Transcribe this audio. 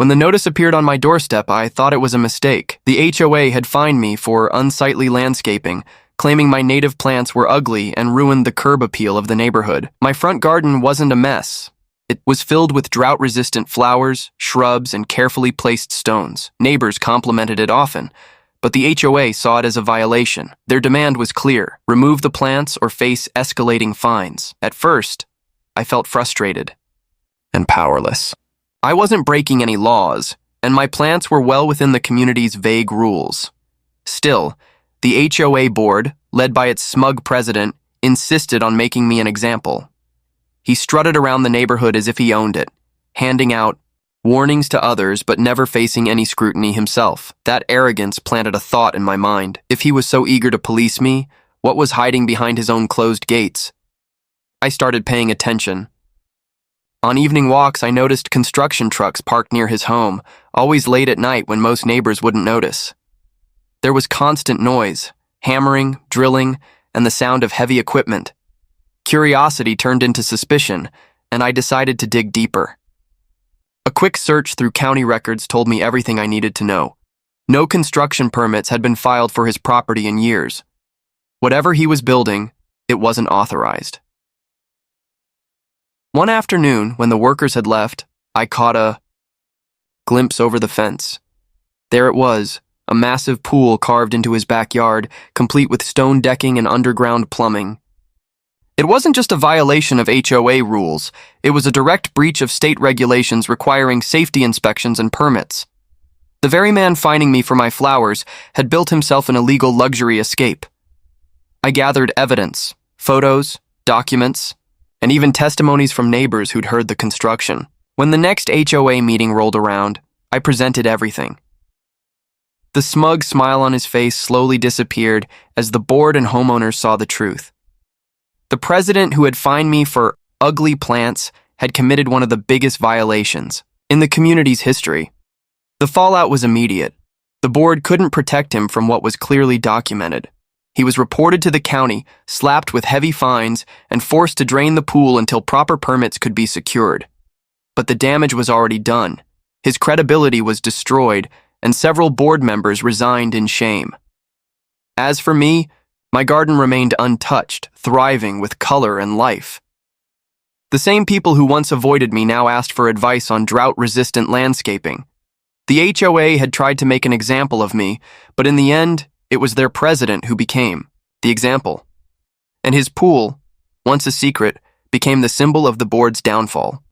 When the notice appeared on my doorstep, I thought it was a mistake. The HOA had fined me for unsightly landscaping, claiming my native plants were ugly and ruined the curb appeal of the neighborhood. My front garden wasn't a mess. It was filled with drought-resistant flowers, shrubs, and carefully placed stones. Neighbors complimented it often, but the HOA saw it as a violation. Their demand was clear: remove the plants or face escalating fines. At first, I felt frustrated and powerless. I wasn't breaking any laws, and my plants were well within the community's vague rules. Still, the HOA board, led by its smug president, insisted on making me an example. He strutted around the neighborhood as if he owned it, handing out warnings to others but never facing any scrutiny himself. That arrogance planted a thought in my mind. If he was so eager to police me, what was hiding behind his own closed gates? I started paying attention. On evening walks, I noticed construction trucks parked near his home, always late at night when most neighbors wouldn't notice. There was constant noise, hammering, drilling, and the sound of heavy equipment. Curiosity turned into suspicion, and I decided to dig deeper. A quick search through county records told me everything I needed to know. No construction permits had been filed for his property in years. Whatever he was building, it wasn't authorized. One afternoon, when the workers had left, I caught a glimpse over the fence. There it was, a massive pool carved into his backyard, complete with stone decking and underground plumbing. It wasn't just a violation of HOA rules, it was a direct breach of state regulations requiring safety inspections and permits. The very man fining me for my flowers had built himself an illegal luxury escape. I gathered evidence, photos, documents, and even testimonies from neighbors who'd heard the construction. When the next HOA meeting rolled around, I presented everything. The smug smile on his face slowly disappeared as the board and homeowners saw the truth. The president who had fined me for ugly plants had committed one of the biggest violations in the community's history. The fallout was immediate. The board couldn't protect him from what was clearly documented. He was reported to the county, slapped with heavy fines, and forced to drain the pool until proper permits could be secured. But the damage was already done. His credibility was destroyed, and several board members resigned in shame. As for me, my garden remained untouched, thriving with color and life. The same people who once avoided me now asked for advice on drought-resistant landscaping. The HOA had tried to make an example of me, but in the end, it was their president who became the example. And his pool, once a secret, became the symbol of the board's downfall.